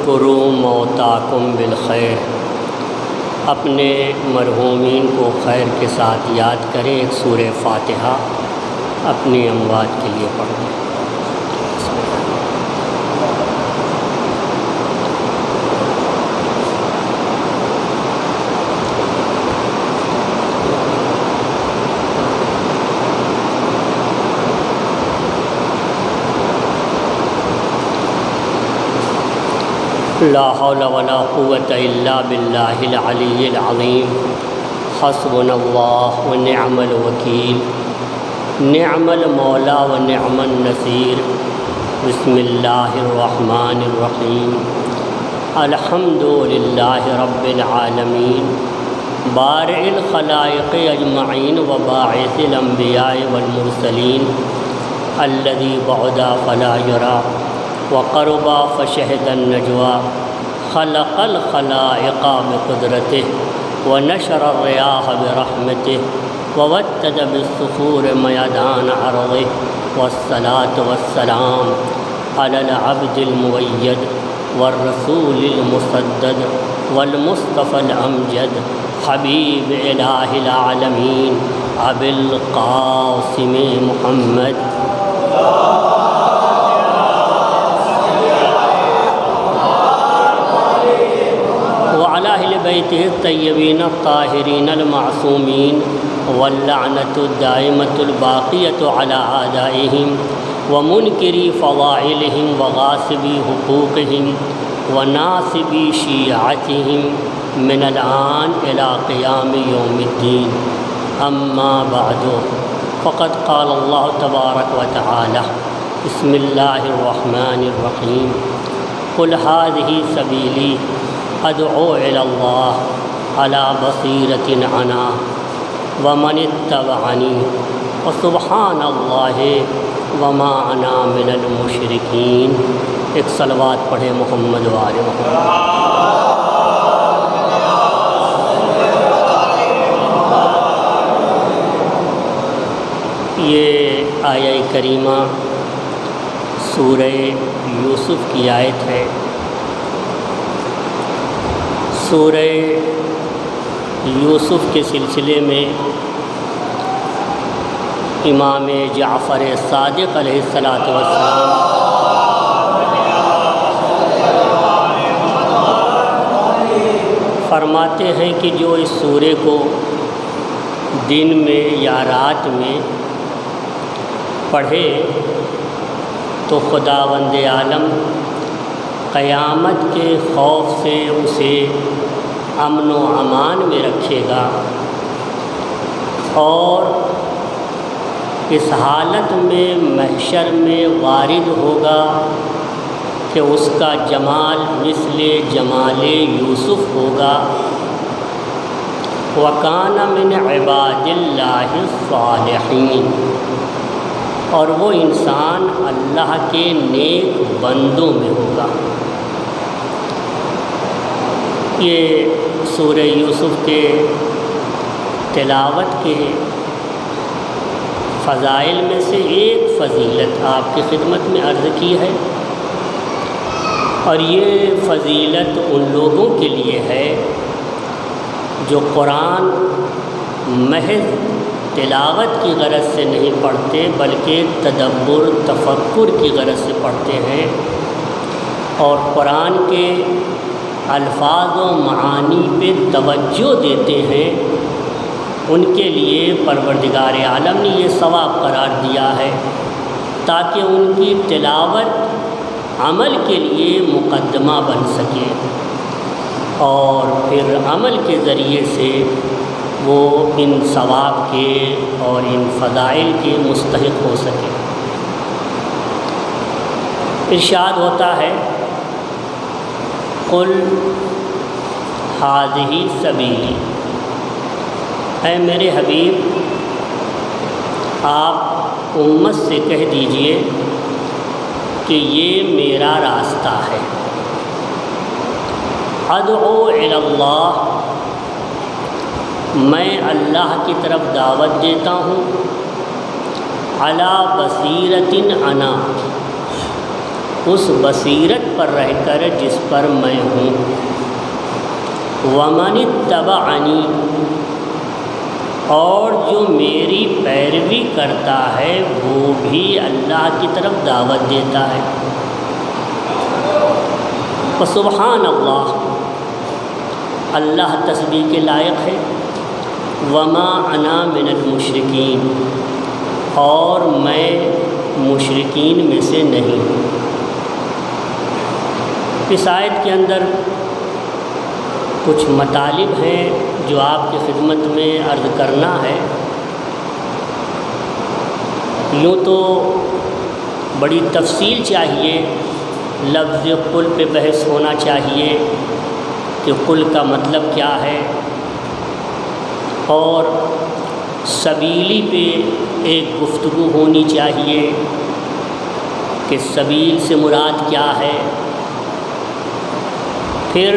اذکروا موتاکم بالخیر، اپنے مرحومین کو خیر کے ساتھ یاد کریں۔ ایک سورہ فاتحہ اپنی اموات کے لیے پڑھیں۔ لا حول ولا قوة الا باللہ العلی العظیم، حسبنا اللہ ونعم الوکیل، نعم المولا ونعم النصیر۔ بسم اللہ الرحمن الرحیم، الحمد للہ رب العالمین، بارئ الخلائق اجمعین وباعث الانبیاء والمرسلین، الذی بعدا فلا یری وقربا فشہد النجوى، خلق الخلائق بقدرته ونشر الریاح برحمته وودد بالصخور میدان عرضه، والصلاة والسلام على العبد المؤید والرسول المسدد والمصطفى الامجد، حبیب الہ العالمین ابی القاسم محمد اہل بیتہ الطیبین الطاہرین المعصومین، واللعنۃ الدائمۃ الباقیۃ علی اعدائہم ومنکری فضائلہم وغاصبی حقوقہم وناصبی شیعتہم من الآن الی قیام یوم الدین، اما بعد، فقد قال اللہ تبارک و تعالی، بسم اللہ الرحمن الرحیم، قل ھذہ سبیلی ادعو الی اللہ علی بصیرۃ انا ومن اتبعنی وسبحان اللہ وما انا من المشرکین۔ ایک صلوات پڑھے محمد و آل محمد۔ یہ آیہ کریمہ سورہ یوسف کی آیت ہے۔ سورہ یوسف کے سلسلے میں امام جعفر صادق علیہ السلام فرماتے ہیں کہ جو اس سورے کو دن میں یا رات میں پڑھے تو خداوند عالم قیامت کے خوف سے اسے امن و امان میں رکھے گا، اور اس حالت میں محشر میں وارد ہوگا کہ اس کا جمال مثل جمال یوسف ہوگا، وَكَانَ مِنْ عِبَادِ اللَّهِ الصَّالِحِينَ، اور وہ انسان اللہ کے نیک بندوں میں ہوگا۔ یہ سورہ یوسف کے تلاوت کے فضائل میں سے ایک فضیلت آپ کی خدمت میں عرض کی ہے، اور یہ فضیلت ان لوگوں کے لیے ہے جو قرآن محض تلاوت کی غرض سے نہیں پڑھتے بلکہ تدبر تفکر کی غرض سے پڑھتے ہیں، اور قرآن کے الفاظ و معانی پہ توجہ دیتے ہیں۔ ان کے لیے پروردگار عالم نے یہ ثواب قرار دیا ہے تاکہ ان کی تلاوت عمل کے لیے مقدمہ بن سکے، اور پھر عمل کے ذریعے سے وہ ان ثواب کے اور ان فضائل کے مستحق ہو سکے۔ ارشاد ہوتا ہے، قل ھذہ سبیلی، اے میرے حبیب آپ امت سے کہہ دیجئے کہ یہ میرا راستہ ہے، ادعو الی اللہ، میں اللہ کی طرف دعوت دیتا ہوں، علی بصیرۃ انا، اس بصیرت پر رہ کر جس پر میں ہوں۔ وَمَنِ اتَّبَعَنِی، اور جو میری پیروی کرتا ہے وہ بھی اللہ کی طرف دعوت دیتا ہے۔ سبحان اللہ، اللہ تسبیح کے لائق ہے۔ وما انا من المشرکین، اور میں مشرکین میں سے نہیں ہوں۔ اس آیت کے اندر کچھ مطالب ہیں جو آپ کی خدمت میں عرض کرنا ہے۔ یوں تو بڑی تفصیل چاہیے، لفظ قل پہ بحث ہونا چاہیے کہ قل کا مطلب کیا ہے، اور سبیلی پہ ایک گفتگو ہونی چاہیے کہ سبیل سے مراد کیا ہے۔ پھر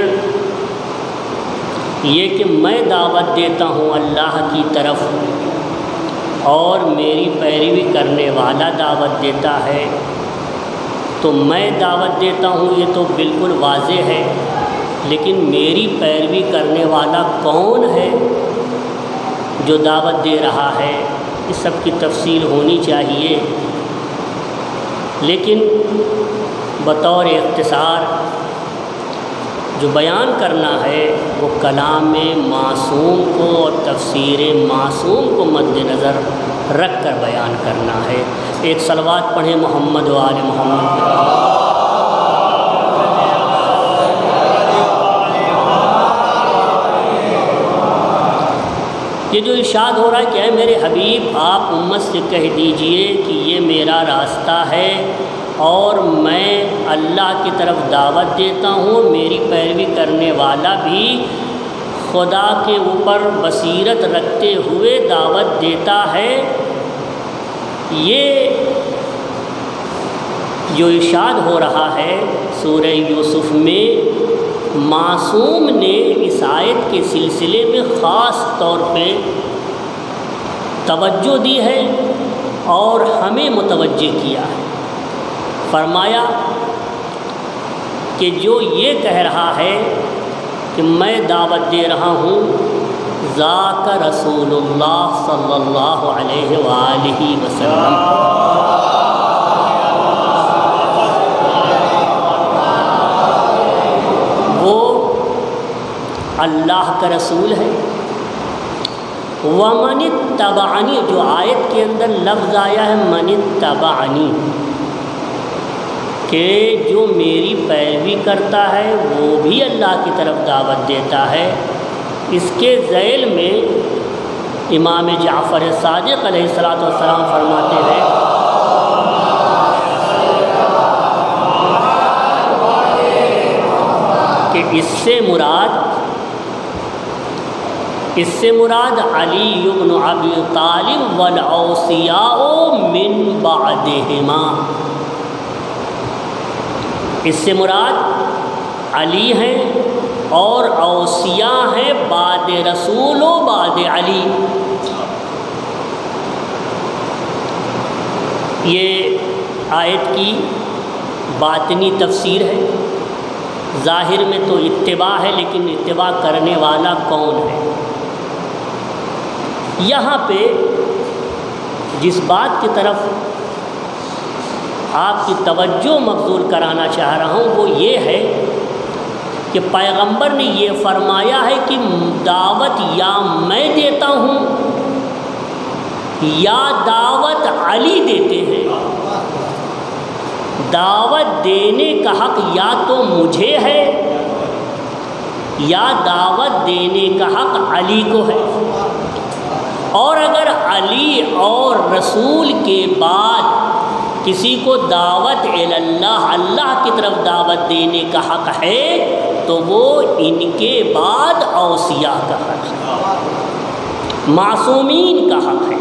یہ کہ میں دعوت دیتا ہوں اللہ کی طرف اور میری پیروی کرنے والا دعوت دیتا ہے، تو میں دعوت دیتا ہوں یہ تو بالکل واضح ہے، لیکن میری پیروی کرنے والا کون ہے جو دعوت دے رہا ہے، اس سب کی تفصیل ہونی چاہیے۔ لیکن بطور اختصار جو بیان کرنا ہے وہ کلام معصوم کو اور تفسیر معصوم کو مد نظر رکھ کر بیان کرنا ہے۔ ایک صلوات پڑھیں محمد و آل محمد۔ یہ جو ارشاد ہو رہا ہے کہ اے میرے حبیب، آپ امت سے کہہ دیجئے کہ یہ میرا راستہ ہے اور میں اللہ کی طرف دعوت دیتا ہوں، میری پیروی کرنے والا بھی خدا کے اوپر بصیرت رکھتے ہوئے دعوت دیتا ہے۔ یہ جو ارشاد ہو رہا ہے سورہ یوسف میں، معصوم نے اس آیت کے سلسلے میں خاص طور پہ توجہ دی ہے اور ہمیں متوجہ کیا ہے۔ فرمایا کہ جو یہ کہہ رہا ہے کہ میں دعوت دے رہا ہوں، ذاک رسول اللہ صلی اللہ علیہ وآلہ وسلم، وہ اللہ کا رسول ہے۔ وَمَنِ اتَّبَعَنِی، جو آیت کے اندر لفظ آیا ہے مَنِ اتَّبَعَنِی، کہ جو میری پیروی کرتا ہے وہ بھی اللہ کی طرف دعوت دیتا ہے۔ اس کے ذیل میں امام جعفر صادق علیہ السلام فرماتے ہیں کہ اس سے مراد علی بن ابی طالب والاوصیاء من بعدہما، اس سے مراد علی ہیں اور اوصیاء ہیں بعد رسول و بعد علی۔ یہ آیت کی باطنی تفسیر ہے، ظاہر میں تو اتباع ہے، لیکن اتباع کرنے والا کون ہے؟ یہاں پہ جس بات کی طرف آپ کی توجہ مبذول کرانا چاہ رہا ہوں وہ یہ ہے کہ پیغمبر نے یہ فرمایا ہے کہ دعوت یا میں دیتا ہوں یا دعوت علی دیتے ہیں۔ دعوت دینے کا حق یا تو مجھے ہے یا دعوت دینے کا حق علی کو ہے، اور اگر علی اور رسول کے بعد کسی کو دعوت اللہ، اللہ کی طرف دعوت دینے کا حق ہے تو وہ ان کے بعد اوصیاء کا حق ہے، معصومین کا حق ہے۔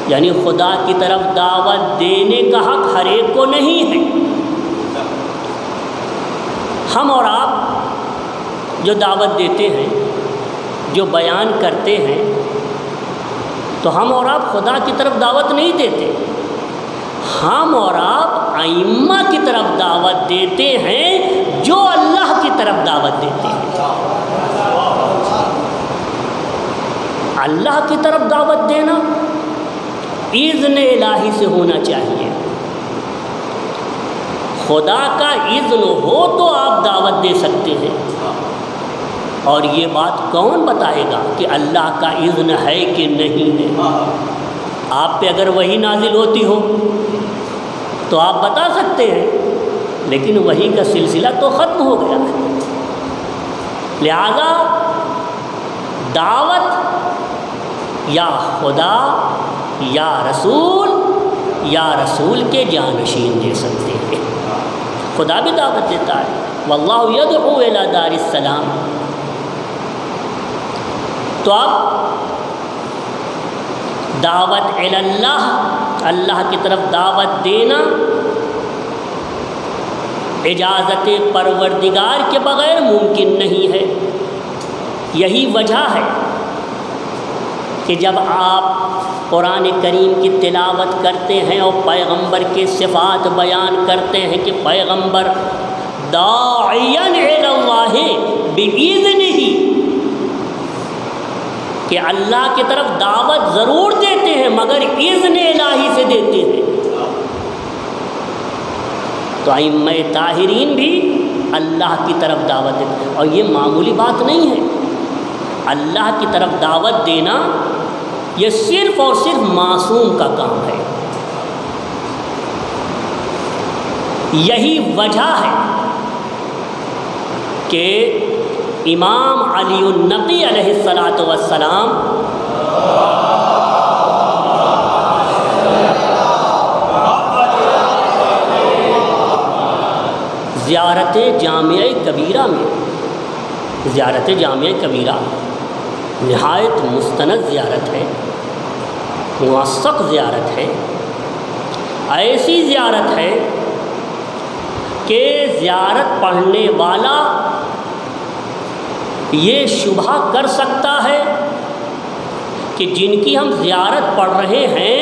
یعنی خدا کی طرف دعوت دینے کا حق ہر ایک کو نہیں ہے۔ ہم اور آپ جو دعوت دیتے ہیں، جو بیان کرتے ہیں، تو ہم اور آپ خدا کی طرف دعوت نہیں دیتے، ہم اور آپ ائمہ دعوت دیتے ہیں جو اللہ کی طرف دعوت دیتے ہیں۔ اللہ کی طرف دعوت دینا اذن الہی سے ہونا چاہیے۔ خدا کا اذن ہو تو آپ دعوت دے سکتے ہیں، اور یہ بات کون بتائے گا کہ اللہ کا اذن ہے کہ نہیں ہے؟ آپ پہ اگر وحی نازل ہوتی ہو تو آپ بتا سکتے ہیں، لیکن وحی کا سلسلہ تو ختم ہو گیا ہے۔ لہذا دعوت یا خدا یا رسول کے جانشین دے سکتے ہیں۔ خدا بھی دعوت دیتا ہے، واللہ یدعو الی دار السلام۔ تو اب دعوت الی اللہ کی طرف دعوت دینا اجازت پروردگار کے بغیر ممکن نہیں ہے۔ یہی وجہ ہے کہ جب آپ قرآن کریم کی تلاوت کرتے ہیں اور پیغمبر کے صفات بیان کرتے ہیں کہ پیغمبر داعیاً الی اللہ بإذنہ، کہ اللہ کی طرف دعوت ضرور دیتے ہیں مگر اذن الہی سے دیتے ہیں۔ تو ائمہ طاہرین بھی اللہ کی طرف دعوت دیتے ہیں، اور یہ معمولی بات نہیں ہے۔ اللہ کی طرف دعوت دینا یہ صرف اور صرف معصوم کا کام ہے۔ یہی وجہ ہے کہ امام علی النقی علیہ السلام زیارت جامعہ کبیرہ نہایت مستند زیارت ہے، موثق زیارت ہے، ایسی زیارت ہے کہ زیارت پڑھنے والا یہ شبہ کر سکتا ہے کہ جن کی ہم زیارت پڑھ رہے ہیں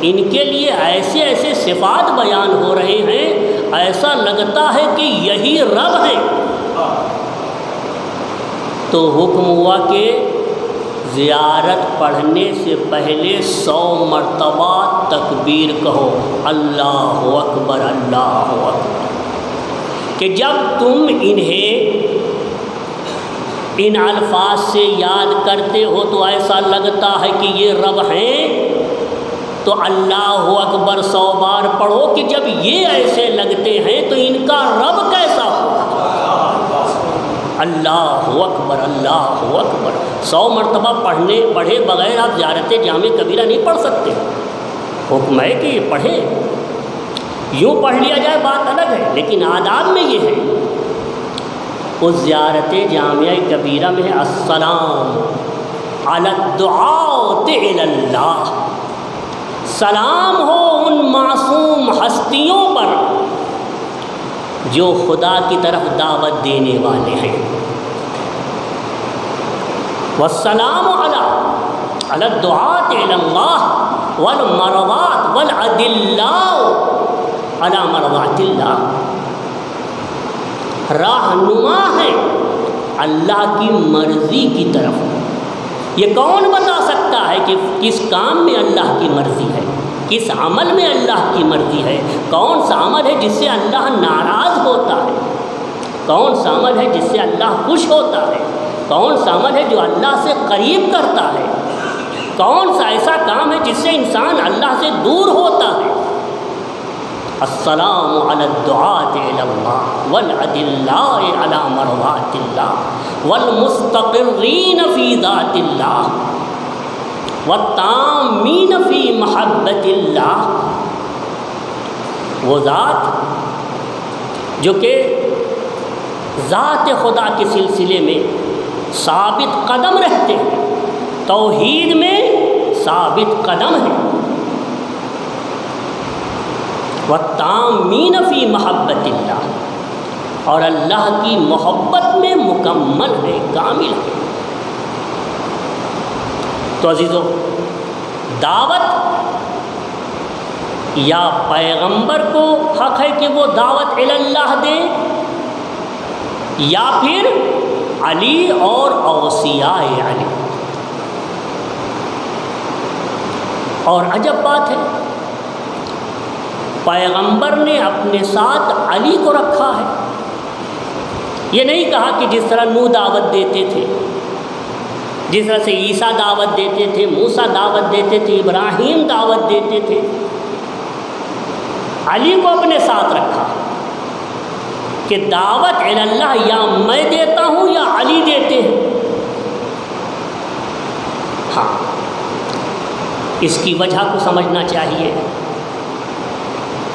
ان کے لیے ایسے ایسے صفات بیان ہو رہے ہیں، ایسا لگتا ہے کہ یہی رب ہے۔ تو حکم ہوا کہ زیارت پڑھنے سے پہلے 100 مرتبہ تکبیر کہو، اللہ اکبر اللہ اکبر، کہ جب تم انہیں ان الفاظ سے یاد کرتے ہو تو ایسا لگتا ہے کہ یہ رب ہیں، تو اللہ اکبر 100 بار پڑھو کہ جب یہ ایسے لگتے ہیں تو ان کا رب کیسا ہو۔ اللہ اکبر اللہ اکبر 100 مرتبہ پڑھے بغیر آپ زیارت جامع کبیرہ نہیں پڑھ سکتے۔ حکم ہے کہ یہ پڑھیں، یوں پڑھ لیا جائے بات الگ ہے، لیکن آداب میں یہ ہے۔ اس زیارت جامعہ کبیرہ میں ہے السلام علی الدعاۃ الی اللہ، سلام ہو ان معصوم ہستیوں پر جو خدا کی طرف دعوت دینے والے ہیں۔ والسلام علی الدعاۃ الی اللہ والمرضات والادلاء علی مرضات اللہ، راہنما ہے اللہ کی مرضی کی طرف۔ یہ کون بتا سکتا ہے کہ کس کام میں اللہ کی مرضی ہے، کس عمل میں اللہ کی مرضی ہے؟ کون سا عمل ہے جس سے اللہ ناراض ہوتا ہے، کون سا عمل ہے جس سے اللہ خوش ہوتا ہے، کون سا عمل ہے جو اللہ سے قریب کرتا ہے، کون سا ایسا کام ہے جس سے انسان اللہ سے دور ہوتا ہے؟ السلام علی الدعاۃ الی اللہ والادلاء علی مرضات اللہ والمستقرین فی ذات اللہ والتامین فی محبت اللہ۔ وہ ذات جو کہ ذات خدا کے سلسلے میں ثابت قدم رہتے ہیں، توحید میں ثابت قدم ہے، والتامین فی محبت اللہ، اور اللہ کی محبت میں مکمل ہے، کامل ہے۔ تو عزیزو، دعوت یا پیغمبر کو حق ہے کہ وہ دعوت اللہ دے، یا پھر علی اور اوصیاء علی؟ اور عجب بات ہے، پیغمبر نے اپنے ساتھ علی کو رکھا ہے۔ یہ نہیں کہا کہ جس طرح نوح دعوت دیتے تھے، جس طرح سے عیسیٰ دعوت دیتے تھے، موسیٰ دعوت دیتے تھے، ابراہیم دعوت دیتے تھے، علی کو اپنے ساتھ رکھا کہ دعوت اللہ یا میں دیتا ہوں یا علی دیتے ہیں۔ ہاں، اس کی وجہ کو سمجھنا چاہیے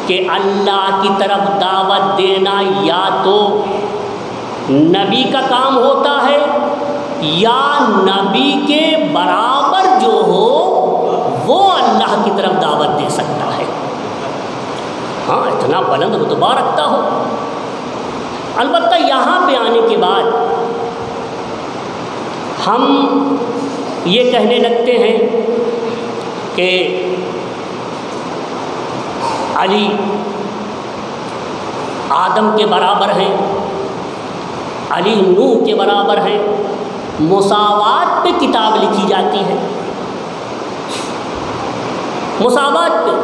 کہ اللہ کی طرف دعوت دینا یا تو نبی کا کام ہوتا ہے، یا نبی کے برابر جو ہو وہ اللہ کی طرف دعوت دے سکتا ہے۔ ہاں، اتنا بلند رتبہ رکھتا ہو۔ البتہ یہاں پہ آنے کے بعد ہم یہ کہنے لگتے ہیں کہ علی آدم کے برابر ہیں، علی نوح کے برابر ہیں۔ مساوات پہ کتاب لکھی جاتی ہے، مساوات پہ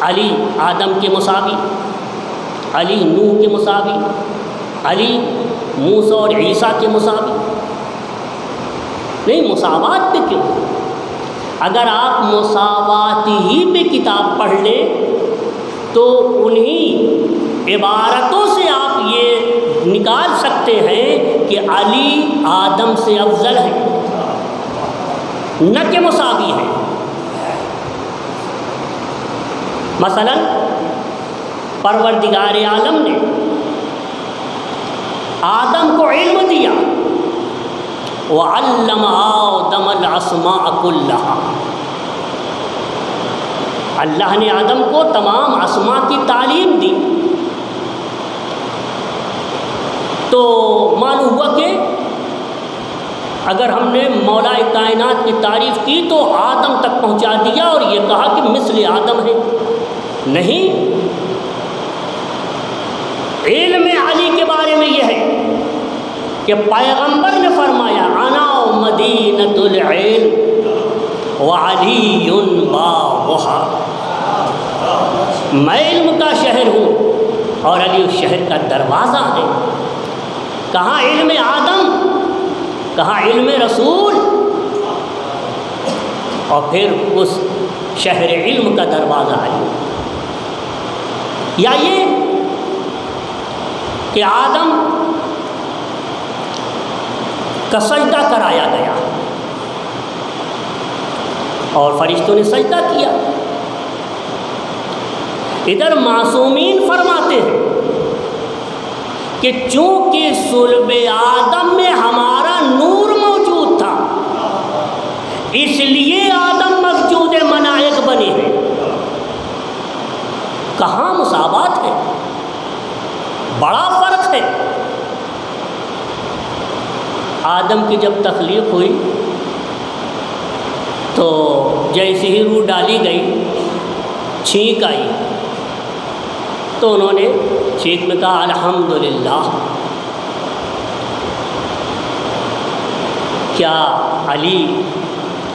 علی آدم کے مساوی، علی نوح کے مساوی، علی موسیٰ اور عیسیٰ کے مساوی۔ نہیں، مساوات پہ کیوں؟ اگر آپ مساوات ہی پہ کتاب پڑھ لیں تو انہی عبارتوں سے آپ یہ نکال سکتے ہیں کہ علی آدم سے افضل ہے، نہ کہ مساوی ہے۔ مثلا پروردگار عالم نے آدم کو علم دیا، وَعَلَّمَ آدَمَ الْأَسْمَاءَ كُلَّهَا، اللہ نے آدم کو تمام اسماء کی تعلیم دی۔ تو معلوم ہوا کہ اگر ہم نے مولا کائنات کی تعریف کی تو آدم تک پہنچا دیا اور یہ کہا کہ مثل آدم ہے۔ نہیں، علم علی کے بارے میں یہ ہے کہ پیغمبر نے فرمایا انا مدینۃ العلم وعلی بابھا، میں علم کا شہر ہوں اور علی اس شہر کا دروازہ ہے۔ کہاں علم آدم، کہاں علم رسول، اور پھر اس شہر علم کا دروازہ علی۔ یا یہ کہ آدم کا سجدہ کرایا گیا اور فرشتوں نے سجدہ کیا۔ ادھر معصومین فرماتے ہیں کہ چونکہ صلب آدم میں ہمارا نور موجود تھا اس لیے آدم مسجود ملائک بنے ہیں۔ کہاں مساوات ہے، بڑا فرق ہے۔ آدم کی جب تخلیق ہوئی تو جیسے ہی روح ڈالی گئی چھینک آئی تو انہوں نے چھینک میں کہا الحمدللہ۔ کیا علی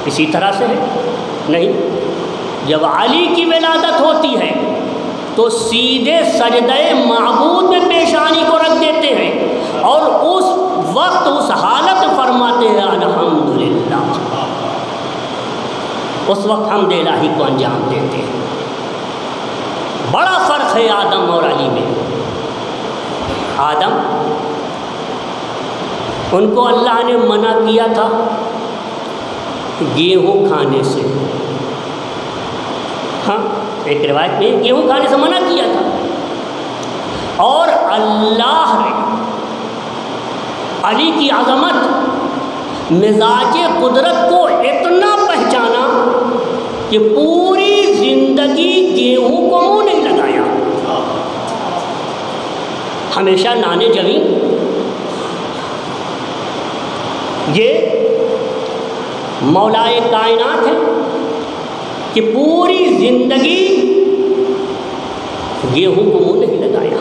اسی طرح سے ہے؟ نہیں، جب علی کی ولادت ہوتی ہے تو سیدھے سجدہ معبود میں پیشانی کو رکھ دیتے ہیں اور اس وقت اس حالت فرماتے ہیں الحمدللہ۔ اس وقت حمد الہی کو انجام دیتے ہیں۔ بڑا فرق ہے آدم اور علی میں۔ آدم، ان کو اللہ نے منع کیا تھا گیہوں کھانے سے۔ ہاں، ایک روایت میں گیہوں کھانے سے منع کیا تھا، اور اللہ نے علی کی عظمت، مزاج قدرت کو اتنا پہچانا کہ پوری زندگی گیہوں کو منہ نہیں لگایا، ہمیشہ نانے جویں۔ یہ مولا کائنات ہے کہ پوری زندگی گیہوں کو منہ نہیں لگایا.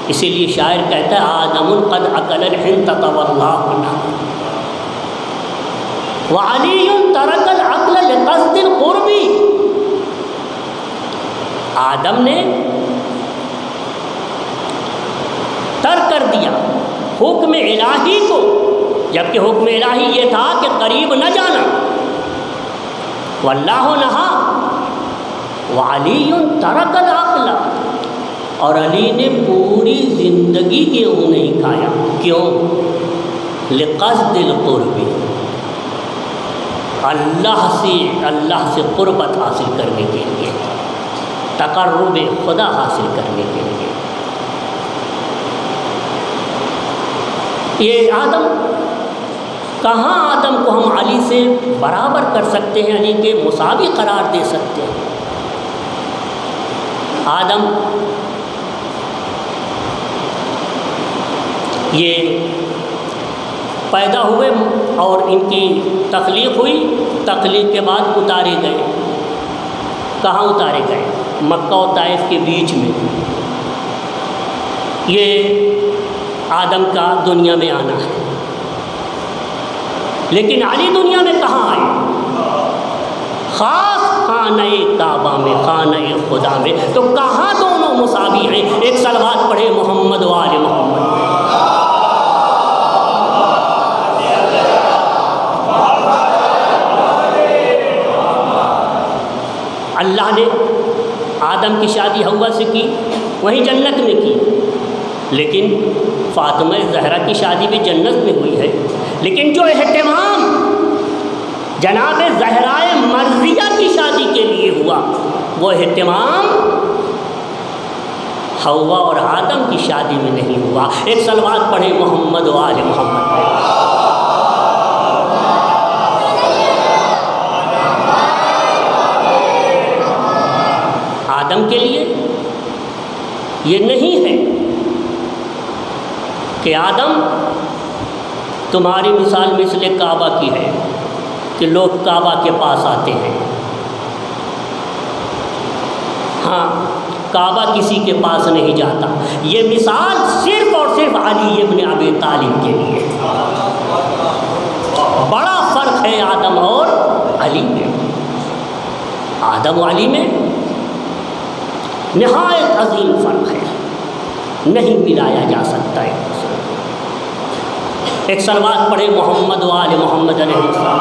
اسی لیے شاعر کہتا ہے آدم قد اکل الحنطۃ واللہ نہى وعلی ترک العقل لقصد القرب. آدم نے ترک کر دیا حکم الہی کو، جبکہ حکم الہی یہ تھا کہ قریب نہ جانا. واللہ نہا وعلی ترک العقل، اور علی نے پوری زندگی گیہوں نہیں کھایا. کیوں؟ لقصد القرب، اللہ سے قربت حاصل کرنے کے لیے، تقرب خدا حاصل کرنے کے لیے. یہ آدم، کہاں آدم کو ہم علی سے برابر کر سکتے ہیں، علی کے مساوی قرار دے سکتے ہیں؟ آدم یہ پیدا ہوئے اور ان کی تخلیق ہوئی. تخلیق کے بعد اتارے گئے. کہاں اتارے گئے؟ مکہ و طائف کے بیچ میں. یہ آدم کا دنیا میں آنا ہے. لیکن علی دنیا میں کہاں آئے؟ خاص خانہ کعبہ میں، خانہ خدا میں. تو کہاں دونوں مساوی ہیں؟ ایک صلوات پڑھے محمد و آل محمد. اللہ نے آدم کی شادی حوا سے کی، وہیں جنت میں کی. لیکن فاطمہ زہرا کی شادی بھی جنت میں ہوئی ہے. لیکن جو اہتمام جناب زہرائے مرضیہ کی شادی کے لیے ہوا، وہ اہتمام حوا اور آدم کی شادی میں نہیں ہوا. ایک صلوات پڑھے محمد و آل محمد. آدم کے لیے یہ نہیں ہے کہ آدم تمہاری مثال مثل کعبہ کی ہے کہ لوگ کعبہ کے پاس آتے ہیں. ہاں، کعبہ کسی کے پاس نہیں جاتا. یہ مثال صرف اور صرف علی ابن ابی طالب کے لیے. بڑا فرق ہے آدم اور علی میں. آدم و علی میں نہایت عظیم فرق ہے، نہیں ملایا جا سکتا ہے. ایک صلوات پڑھے محمد و آل محمد علیہ السلام.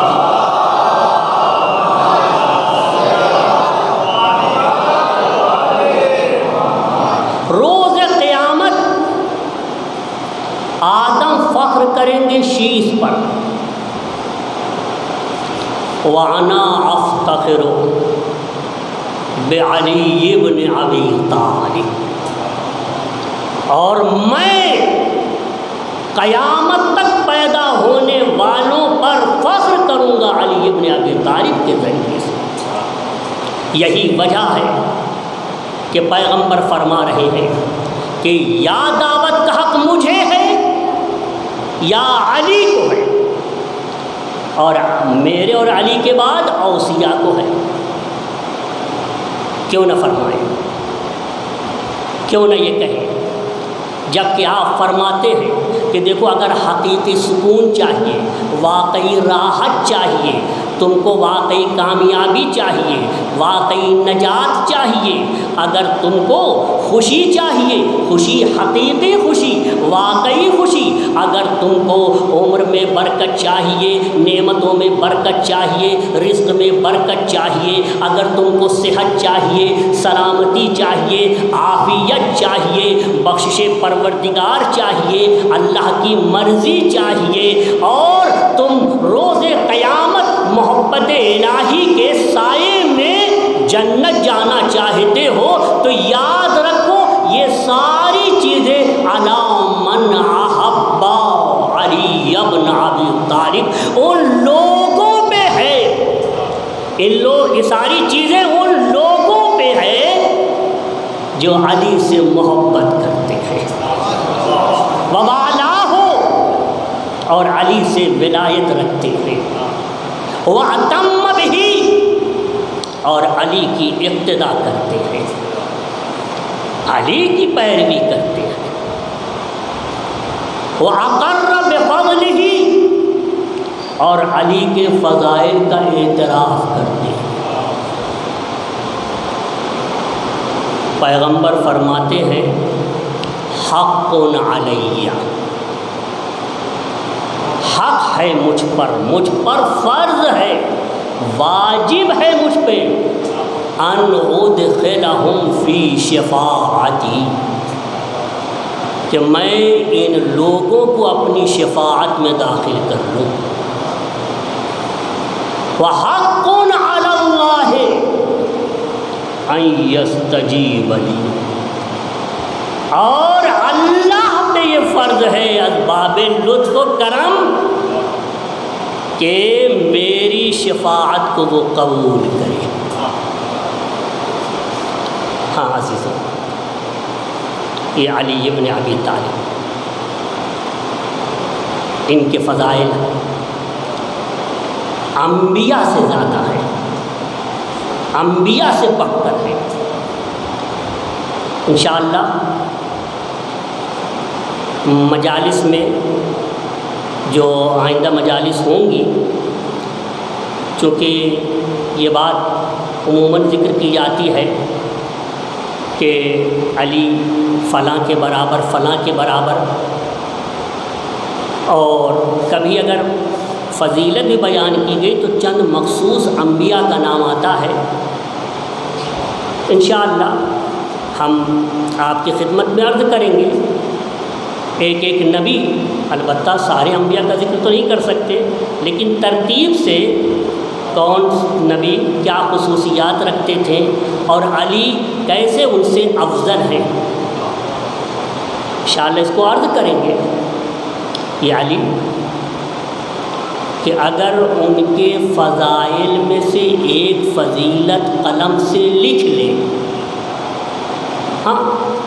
روز قیامت آدم فخر کریں گے شیش پر. وَأَنَا أَفْتَخِرُ بعلی ابن ابی طالب، اور میں قیامت تک پیدا ہونے والوں پر فخر کروں گا علی ابن ابی طالب کے ذریعے سے. یہی وجہ ہے کہ پیغمبر فرما رہے ہیں کہ یا دعوت کا حق مجھے ہے یا علی کو ہے، اور میرے اور علی کے بعد اوصیاء کو ہے. کیوں نہ فرمائیں، کیوں نہ یہ کہیں، جب کہ آپ فرماتے ہیں کہ دیکھو اگر حقیقی سکون چاہیے، واقعی راحت چاہیے، تم کو واقعی کامیابی چاہیے، واقعی نجات چاہیے، اگر تم کو خوشی چاہیے، خوشی حقیقی خوشی، واقعی خوشی، اگر تم کو عمر میں برکت چاہیے، نعمتوں میں برکت چاہیے، رزق میں برکت چاہیے، اگر تم کو صحت چاہیے، سلامتی چاہیے، عافیت چاہیے، بخشش پروردگار چاہیے، اللہ کی مرضی چاہیے، اور تم روز قیامت محبت الہی کے سائے میں جنت جانا چاہتے ہو، تو یاد رکھو یہ ساری چیزیں علی من احب علی ابن ابی طالب، ان لوگوں پہ ہے. یہ ساری چیزیں ان لوگوں پہ ہے جو علی سے محبت کرتے ہیں، ووالا ہو اور علی سے ولایت رکھتے ہیں، وَأَتَمَّ بِهِ اور علی کی اقتدا کرتے ہیں. علی کی پیروی کرتے ہیں، وَأَقَرَّ بِفَضْلِهِ، اور علی کے فضائل کا اعتراف کرتے ہیں۔ پیغمبر فرماتے ہیں حق علیہ، حق ہے مجھ پر فرض ہے، واجب ہے مجھ پہ، ان ادخلہم فی شفاعتی، کہ میں ان لوگوں کو اپنی شفاعت میں داخل کر لوں۔ وحق علی اللہ ان یستجیب لی، اور اللہ پہ یہ فرض ہے اسباب لطف و کرم کہ میری شفاعت کو وہ قبول کرے۔ ہاں عزیزوں، یہ علی ابن ابی طالب، ان کے فضائل انبیاء سے زیادہ ہے، انبیاء سے بڑھ کر ہے۔ انشاءاللہ مجالس میں جو آئندہ مجالس ہوں گی، چونکہ یہ بات عموماً ذکر کی جاتی ہے کہ علی فلاں کے برابر، فلاں کے برابر، اور کبھی اگر فضیلت بھی بیان کی گئی تو چند مخصوص انبیاء کا نام آتا ہے۔ انشاءاللہ ہم آپ کی خدمت میں عرض کریں گے ایک ایک نبی، البتہ سارے انبیاء کا ذکر تو نہیں کر سکتے، لیکن ترتیب سے کون نبی کیا خصوصیات رکھتے تھے اور علی کیسے ان سے افضل ہیں، انشاءاللہ اس کو عرض کریں گے۔ یہ علی کہ اگر ان کے فضائل میں سے ایک فضیلت قلم سے لکھ لے، ہاں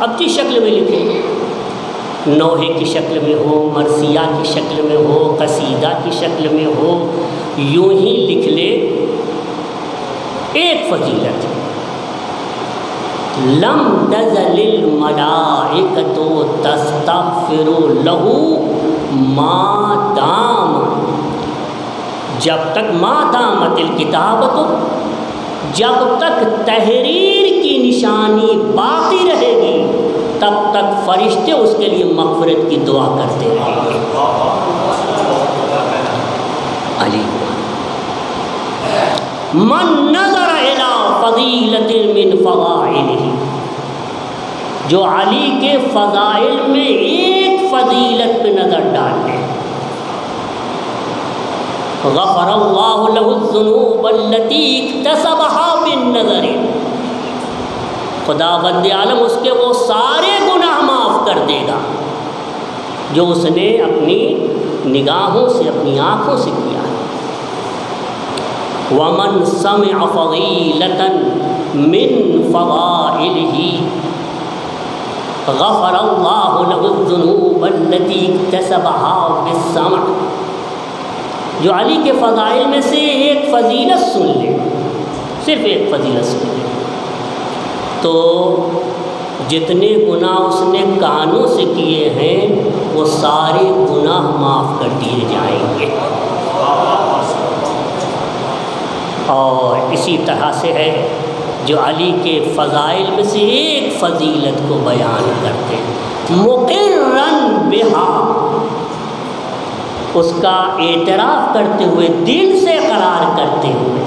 اب کی شکل میں لکھیں، نوحے کی شکل میں ہو، مرثیہ کی شکل میں ہو، قصیدہ کی شکل میں ہو، یوں ہی لکھ لے ایک فضیلت، لم تزل الملائکۃ تستغفر لہ ما دام، جب تک ما دامت الکتابت، جب تک تحریر کی نشانی باقی رہے گی تب تک فرشتے اس کے لیے مغفرت کی دعا کرتے رہیں گے۔ علی من نظر الی فضیلۃ من فضائلہ، جو علی کے فضائل میں ایک فضیلت پہ نظر ڈال لے، غفر اللہ لہ الذنوب التي اکتسبها بالنظر، خدا بند عالم اس کے وہ سارے گناہ معاف کر دے گا جو اس نے اپنی نگاہوں سے، اپنی آنکھوں سے کیا ہے۔ ومن سمع فضیلۃ من فضائلہ غفر اللہ لہ الذنوب التي اکتسبها بالسمع، جو علی کے فضائل میں سے ایک فضیلت سن لے، صرف ایک فضیلت سن لے، تو جتنے گناہ اس نے کانوں سے کیے ہیں وہ سارے گناہ معاف کر دیے جائیں گے۔ اور اسی طرح سے ہے جو علی کے فضائل میں سے ایک فضیلت کو بیان کرتے ہیں، مقرن بہا، اس کا اعتراف کرتے ہوئے، دل سے قرار کرتے ہوئے،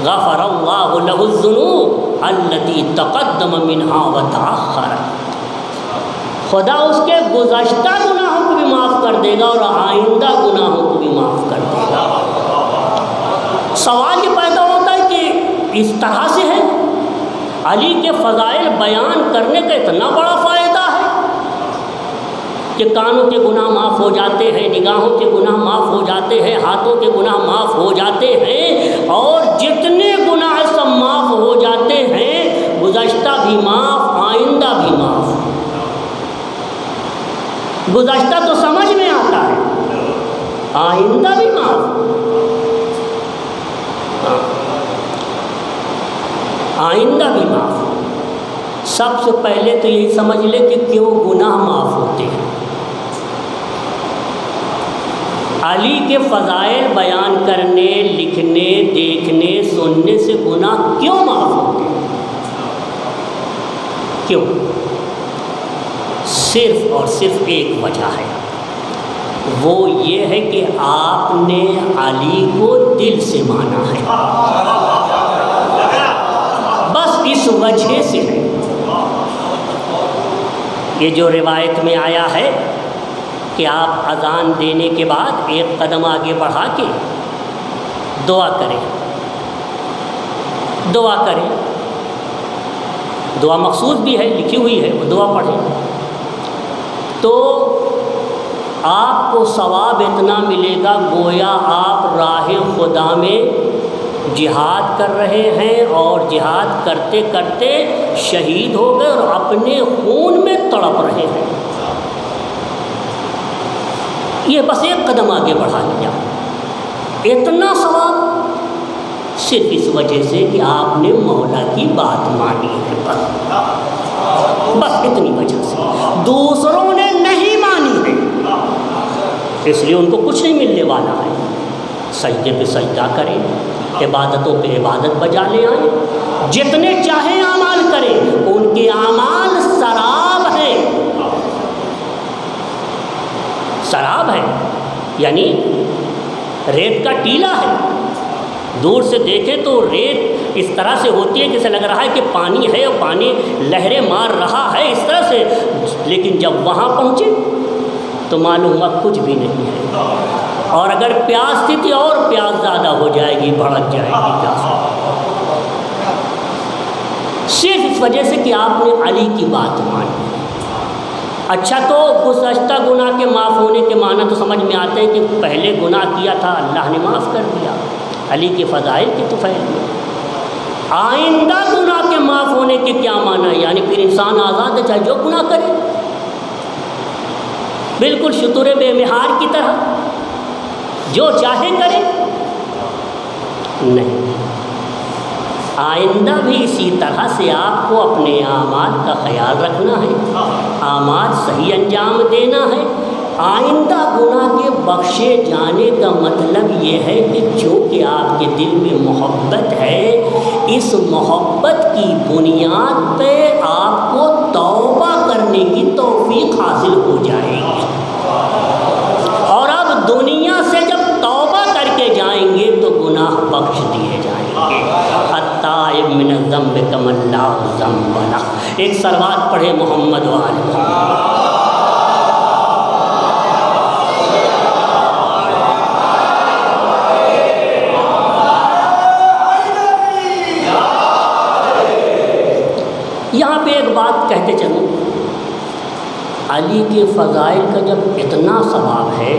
غفر اللہ لہ الذنوب التی تقدم منہا وتأخر، خدا اس کے گزشتہ گناہوں کو بھی معاف کر دے گا اور آئندہ گناہوں کو بھی معاف کر دے گا۔ سوال یہ پیدا ہوتا ہے کہ اس طرح سے ہے، علی کے فضائل بیان کرنے کا اتنا بڑا فائدہ ہے کہ کانوں کے گناہ معاف ہو جاتے ہیں، نگاہوں کے گناہ معاف ہو جاتے ہیں، ہاتھوں کے گناہ معاف ہو جاتے ہیں، اور جتنے گناہ سب معاف ہو جاتے ہیں، گزشتہ بھی معاف، آئندہ بھی معاف۔ گزشتہ تو سمجھ میں آتا ہے، آئندہ بھی معاف، آئندہ بھی معاف۔ سب سے پہلے تو یہی سمجھ لے کہ کیوں گناہ معاف ہوتے ہیں۔ علی کے فضائل بیان کرنے، لکھنے، دیکھنے، سننے سے گناہ کیوں معاف ہوتے ہیں؟ کیوں؟ صرف اور صرف ایک وجہ ہے، وہ یہ ہے کہ آپ نے علی کو دل سے مانا ہے، بس اس وجہ سے ہے۔ یہ جو روایت میں آیا ہے کہ آپ اذان دینے کے بعد ایک قدم آگے بڑھا کے دعا کریں، دعا کریں، دعا مخصوص بھی ہے، لکھی ہوئی ہے، وہ دعا پڑھیں تو آپ کو ثواب اتنا ملے گا گویا آپ راہ خدا میں جہاد کر رہے ہیں اور جہاد کرتے کرتے شہید ہو گئے اور اپنے خون میں تڑپ رہے ہیں۔ یہ بس ایک قدم آگے بڑھا لیا، اتنا ثواب صرف اس وجہ سے کہ آپ نے مولا کی بات مانی ہے، بس اتنی وجہ سے۔ دوسروں نے نہیں مانی ہے، اس لیے ان کو کچھ نہیں ملنے والا ہے۔ سجدے پہ سجدہ کریں، عبادتوں پہ عبادت بجا لے آئیں، جتنے چاہیں اعمال کریں، ان کے اعمال سراب ہیں، سراب ہے، یعنی ریت کا ٹیلا ہے۔ دور سے دیکھیں تو ریت اس طرح سے ہوتی ہے کہ جیسے لگ رہا ہے کہ پانی ہے اور پانی لہریں مار رہا ہے اس طرح سے، لیکن جب وہاں پہنچے تو معلوم ہوا کچھ بھی نہیں ہے، اور اگر پیاس تھی تو اور پیاس زیادہ ہو جائے گی، بھڑک جائے گی پیاس، صرف اس وجہ سے کہ آپ نے علی کی بات مانی۔ اچھا، تو گزشتہ گناہ کے معاف ہونے کے معنی تو سمجھ میں آتے ہیں کہ پہلے گناہ کیا تھا اللہ نے معاف کر دیا، علی کے فضائل کی طفیل میں۔ آئندہ گناہ کے معاف ہونے کے کیا معنی ہے؟ یعنی پھر انسان آزاد ہے، چاہے جو گناہ کرے، بالکل شتر بے مہار کی طرح جو چاہے کرے؟ نہیں، آئندہ بھی اسی طرح سے آپ کو اپنے اعمال کا خیال رکھنا ہے، اعمال صحیح انجام دینا ہے۔ آئندہ گناہ کے بخشے جانے کا مطلب یہ ہے کہ چونکہ آپ کے دل میں محبت ہے، اس محبت کی بنیاد پہ آپ کو توبہ کرنے کی توفیق حاصل ہو جائے گی، اور اب دنیا سے جب توبہ کر کے جائیں گے تو گناہ بخش دیے جائیں گے۔ التائب من الذنب کمن لا ذنب لہ۔ ایک صلوات پڑھے محمد و آل محمد۔ یہاں پہ ایک بات کہتے چلوں، علی کے فضائل کا جب اتنا ثواب ہے،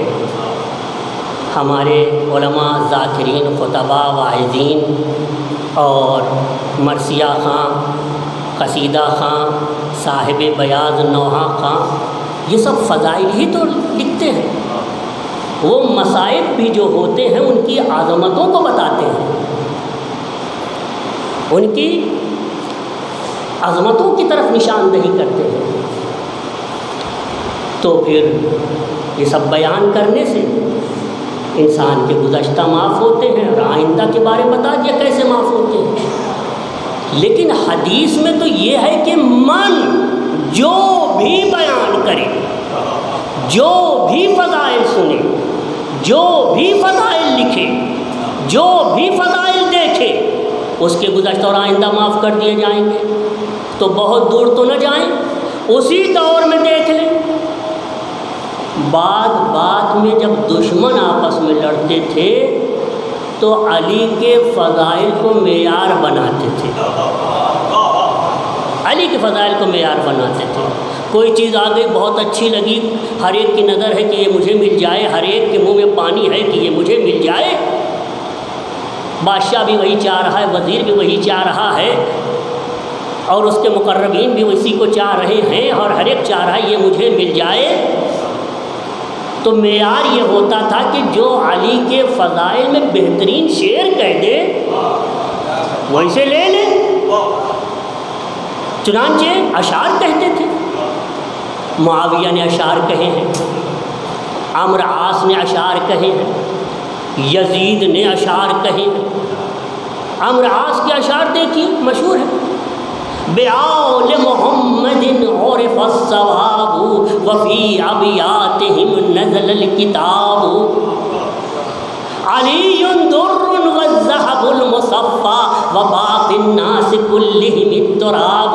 ہمارے علماء، ذاکرین، خطباء، واعظین اور مرثیہ خاں، قصیدہ خاں، صاحب بیاض نوحہ خاں، یہ سب فضائل ہی تو لکھتے ہیں، وہ مصائب بھی جو ہوتے ہیں ان کی عظمتوں کو بتاتے ہیں، ان کی عظمتوں کی طرف نشاندہی کرتے ہیں۔ تو پھر یہ سب بیان کرنے سے انسان کے گزشتہ معاف ہوتے ہیں، اور آئندہ کے بارے میں بتا دیا کیسے معاف ہوتے ہیں۔ لیکن حدیث میں تو یہ ہے کہ من جو بھی بیان کرے، جو بھی فضائل سنے، جو بھی فضائل لکھے، جو بھی فضائل دیکھے، اس کے گزشتہ اور آئندہ معاف کر دیے جائیں گے۔ تو بہت دور تو نہ جائیں، اسی دور میں دیکھ لیں، بعد میں جب دشمن آپس میں لڑتے تھے تو علی کے فضائل کو معیار بناتے تھے، علی کے فضائل کو معیار بناتے تھے۔ کوئی چیز آ گئی بہت اچھی لگی، ہر ایک کی نظر ہے کہ یہ مجھے مل جائے، ہر ایک کے منہ میں پانی ہے کہ یہ مجھے مل جائے، بادشاہ بھی وہی چاہ رہا ہے، وزیر بھی وہی چاہ رہا ہے، اور اس کے مقربین بھی اسی کو چاہ رہے ہیں، اور ہر ایک چاہ رہا ہے یہ مجھے مل جائے۔ تو معیار یہ ہوتا تھا کہ جو علی کے فضائل میں بہترین شعر کہہ دے وہ اسے لے لے، چنانچہ اشعار کہتے تھے، معاویہ نے اشعار کہے ہیں، عمرو عاص نے اشعار کہے ہیں، یزید نے اشعار کہے ہیں۔ عمرو عاص کے اشعار دیکھیے، مشہور ہے، بِآلِ مُحَمَّدٍ عُرِفَ الصَّوَابُ وَفِي أَبْيَاتِهِمْ نَزَلَ الْكِتَابُ عَلِيٌّ دُرٌّ وَالذَّهَبُ الْمُصَفَّى وَبَاقِي النَّاسِ كُلِّهِمِ التُّرَابُ۔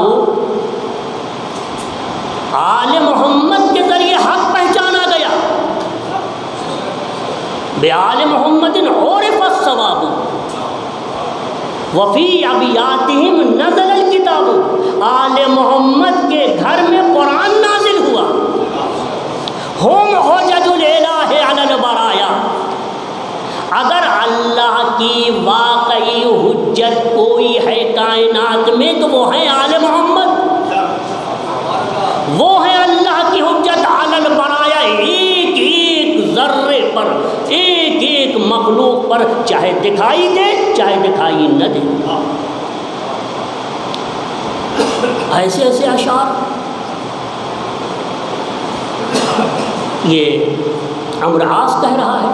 آل محمد کے ذریعے حق پہچانا گیا، بِآلِ مُحَمَّدٍ عُرِفَ الصَّوَابُ وفی ابیاتہم نزل الکتاب، آل محمد کے گھر میں قرآن نازل ہوا۔ ہم حجج الالہ علی البرایا، اگر اللہ کی واقعی حجت کوئی ہے کائنات میں تو وہ ہے آل محمد، وہ ہے اللہ کی حجت علی البرایا، ایک ایک ذرے پر، ایک ایک مخلوق پر، چاہے دکھائی دے چاہے دکھائی نہ دے۔ ایسے ایسے اشعار، یہ عمرو عاص کہہ رہا ہے،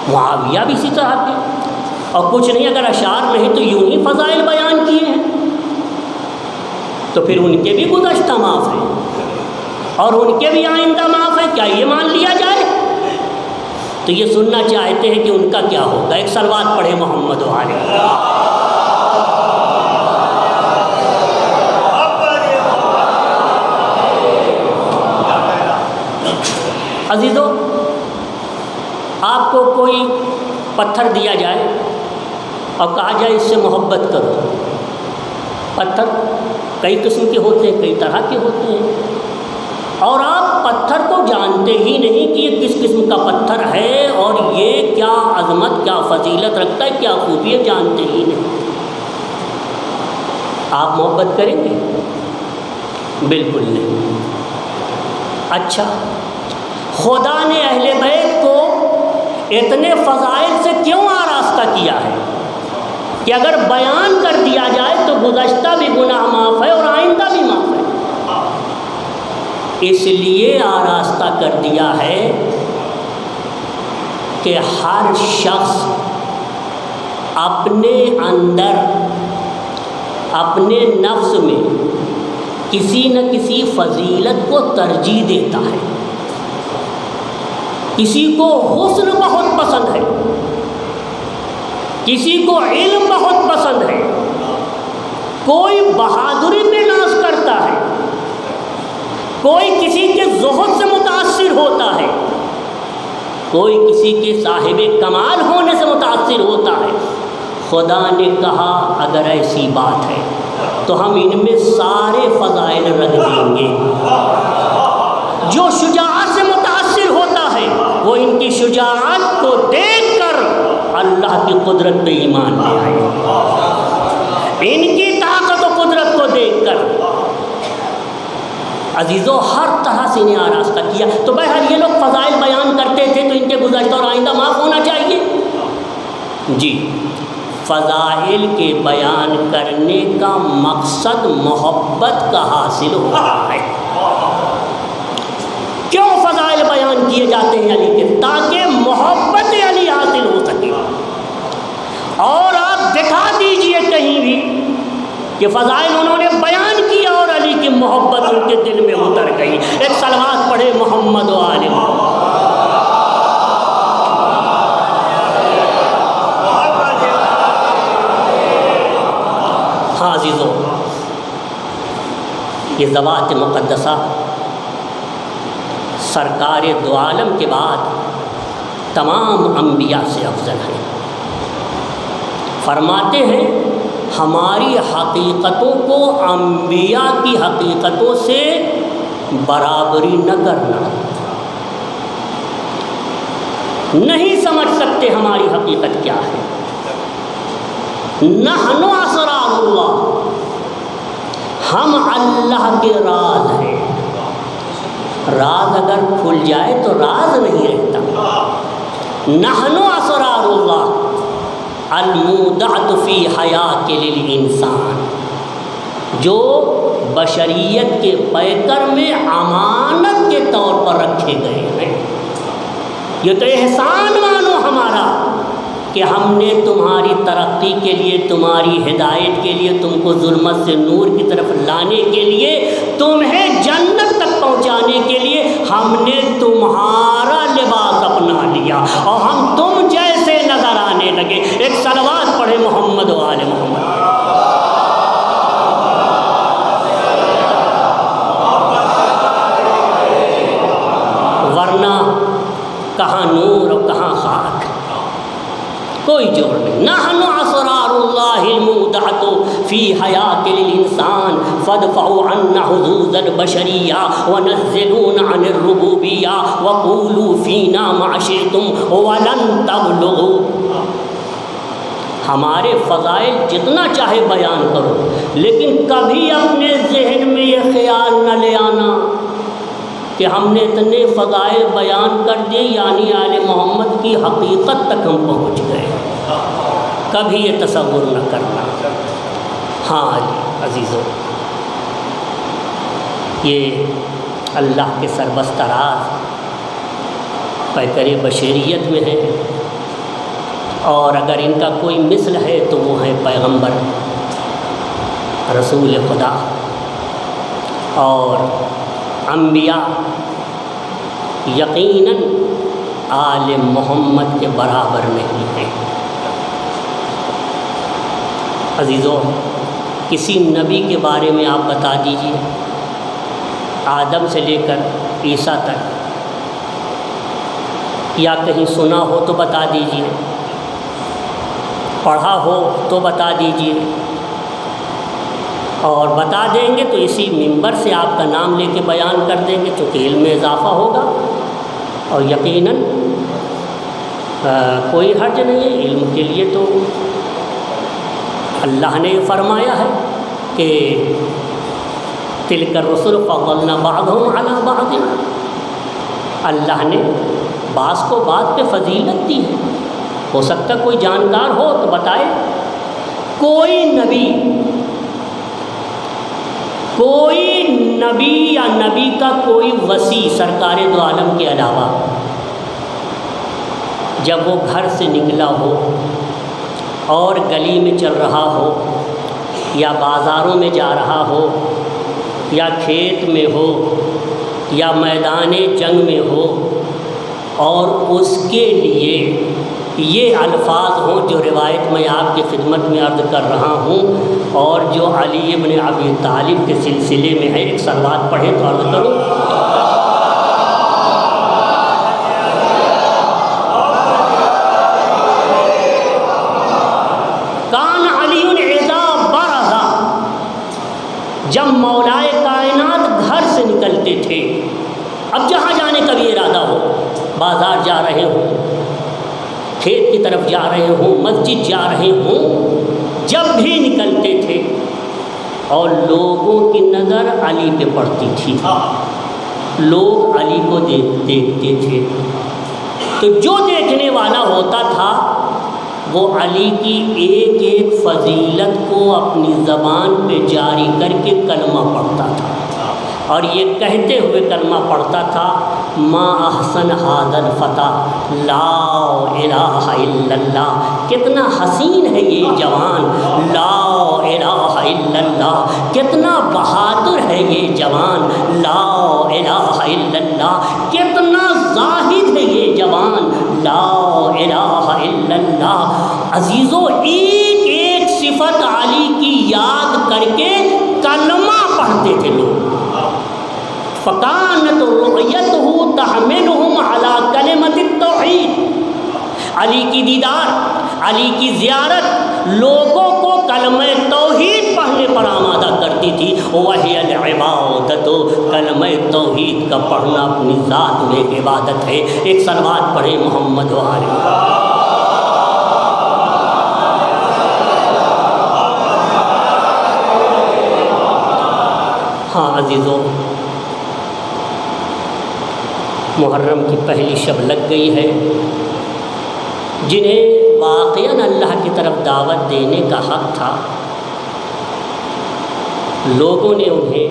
معاویہ بھی اسی طرح کے، اور کچھ نہیں، اگر اشعار نہیں تو یوں ہی فضائل بیان کیے ہیں، تو پھر ان کے بھی گزشتہ معاف ہیں اور ان کے بھی آئندہ معاف ہے، کیا یہ مان لیا جائے؟ تو یہ سننا چاہتے ہیں کہ ان کا کیا ہوگا۔ ایک صلوات پڑھے محمد و آلہ۔ عزیزو، آپ کو کوئی پتھر دیا جائے اور کہا جائے اس سے محبت کرو، پتھر کئی قسم کے ہوتے ہیں، کئی طرح کے ہوتے ہیں، اور آپ پتھر کو جانتے ہی نہیں کہ یہ کس قسم کا پتھر ہے اور یہ کیا عظمت، کیا فضیلت رکھتا ہے، کیا خوبی ہے، جانتے ہی نہیں، آپ محبت کریں گے؟ بالکل نہیں۔ اچھا، خدا نے اہل بیت کو اتنے فضائل سے کیوں آراستہ کیا ہے کہ اگر بیان کر دیا جائے تو گزشتہ بھی گناہ معاف ہے اور آئندہ بھی معاف ہے؟ اس لیے آراستہ کر دیا ہے کہ ہر شخص اپنے اندر، اپنے نفس میں کسی نہ کسی فضیلت کو ترجیح دیتا ہے۔ کسی کو حسن بہت پسند ہے، کسی کو علم بہت پسند ہے، کوئی بہادری پہ ناز کرتا ہے، کوئی کسی کے زہد سے متاثر ہوتا ہے، کوئی کسی کے صاحب کمال ہونے سے متاثر ہوتا ہے۔ خدا نے کہا اگر ایسی بات ہے تو ہم ان میں سارے فضائل رکھ دیں گے۔ جو شجاعت سے متاثر ہوتا ہے وہ ان کی شجاعت کو دیکھ کر اللہ کی قدرت پہ ایمان لے آئے، ان کی طاقت و قدرت کو دیکھ کر۔ عزیزو، ہر طرح سے انہیں آراستہ کیا۔ تو بہرحال یہ لوگ فضائل بیان کرتے تھے تو ان کے گزشتہ اور آئندہ معاف ہونا چاہیے؟ جی، فضائل کے بیان کرنے کا مقصد محبت کا حاصل ہو رہا ہے۔ کیوں فضائل بیان کیے جاتے ہیں علی کے؟ تاکہ محبت علی حاصل ہو سکے۔ اور آپ دکھا دیجئے کہیں بھی کہ فضائل انہوں نے بیان کیا اور علی کی محبت ان کے دل میں اتر گئی۔ ایک صلوات پڑھے محمد و آل محمد۔ ہاں عزیزو، یہ ذوات مقدسہ سرکار دو عالم کے بعد تمام انبیاء سے افضل ہیں۔ فرماتے ہیں ہماری حقیقتوں کو انبیاء کی حقیقتوں سے برابری نہ کرنا، نہیں سمجھ سکتے ہماری حقیقت کیا ہے۔ نحن اسرار اللہ، ہم اللہ کے راز ہیں۔ راز اگر کھل جائے تو راز نہیں رہتا۔ نحن اسرار اللہ المودعۃ فی حیات للانسان، جو بشریت کے پیکر میں امانت کے طور پر رکھے گئے ہیں۔ یہ تو احسان مانو ہمارا کہ ہم نے تمہاری ترقی کے لیے، تمہاری ہدایت کے لیے، تم کو ظلمت سے نور کی طرف لانے کے لیے، تمہیں جنت تک پہنچانے کے لیے ہم نے تمہارا لباس اپنا لیا اور ہم تم جیسے نظر آنے لگے۔ ایک صلوات پڑھے محمد و آل محمد۔ ورنہ کہاں نور اور کہاں خاک، کوئی جوڑ نہیں۔ نحن اسرار اللہ المودعۃ فی حیات الانسان فادفعوا عنا حظوظ البشریہ ونزلون عن الربوبیہ وقولوا فینا ما شئتم ولن تبلغوا۔ ہمارے فضائل جتنا چاہے بیان کرو، لیکن کبھی اپنے ذہن میں یہ خیال نہ لے آنا کہ ہم نے اتنے فضائل بیان کر دیے یعنی آل محمد کی حقیقت تک ہم پہنچ گئے، کبھی یہ تصور نہ کرنا۔ ہاں عزیزو، یہ اللہ کے سربستہ راز پیکر بشریت میں ہے، اور اگر ان کا کوئی مثل ہے تو وہ ہے پیغمبر رسول خدا، اور انبیاء یقیناً آل محمد کے برابر نہیں ہیں۔ عزیزو، کسی نبی کے بارے میں آپ بتا دیجئے، آدم سے لے کر عیسیٰ تک، یا کہیں سنا ہو تو بتا دیجئے، پڑھا ہو تو بتا دیجئے، اور بتا دیں گے تو اسی منبر سے آپ کا نام لے کے بیان کر دیں گے، چونکہ علم میں اضافہ ہوگا، اور یقیناً کوئی حرج نہیں ہے علم کے لیے۔ تو اللہ نے فرمایا ہے کہ تلک الرسل فضلنا بعضهم علی بعض، اللہ نے بعض کو بعض پہ فضیلت دی ہے۔ ہو سکتا کوئی جانکار ہو تو بتائے، کوئی نبی یا نبی کا کوئی وصی سرکار دو عالم کے علاوہ جب وہ گھر سے نکلا ہو اور گلی میں چل رہا ہو یا بازاروں میں جا رہا ہو یا کھیت میں ہو یا میدان جنگ میں ہو، اور اس کے لیے یہ الفاظ ہوں جو روایت میں آپ کی خدمت میں عرض کر رہا ہوں، اور جو علی بن ابی طالب کے سلسلے میں ہے، ایک صلوات پڑھے تو عرض کرو۔ کان علی اذا برز، جب مولائے کائنات گھر سے نکلتے تھے، اب جہاں جانے کا بھی ارادہ ہو، بازار جا رہے ہوں، کھیت کی طرف جا رہے ہوں، مسجد جا رہے ہوں، جب بھی نکلتے تھے اور لوگوں کی نظر علی پہ پڑتی تھی، لوگ علی کو دیکھتے تھے، تو جو دیکھنے والا ہوتا تھا وہ علی کی ایک ایک فضیلت کو اپنی زبان پہ جاری کر کے کلمہ پڑھتا تھا، اور یہ کہتے ہوئے کلمہ پڑھتا تھا، ما احسن ھذا الفتى لا الہ الا اللہ، کتنا حسین ہے یہ جوان، لا الہ الا اللہ، کتنا بہادر ہے یہ جوان، لا الہ الا اللہ، کتنا زاہد ہے یہ جوان، لا الہ الا اللہ۔ عزیزو، ایک ایک صفت علی کی یاد کر کے کلمہ پڑھتے تھے لوگ۔ فَكَانَتْ رُؤْيَتُهُ تَحْمِلُهُمْ عَلَىٰ كَلِمَةِ التَّوْحِيدِ، علی کی دیدار، علی کی زیارت لوگوں کو کلمہ توحید پڑھنے پر آمادہ کرتی تھی۔ وَهِيَ الْعِبَادَةُ، کلمہ توحید کا پڑھنا اپنی ذات میں ایک عبادت ہے۔ ایک صلوات پڑھیں محمد و آل محمد۔ ہاں عزیزو، محرم کی پہلی شب لگ گئی ہے، جنہیں واقعاً اللہ کی طرف دعوت دینے کا حق تھا لوگوں نے انہیں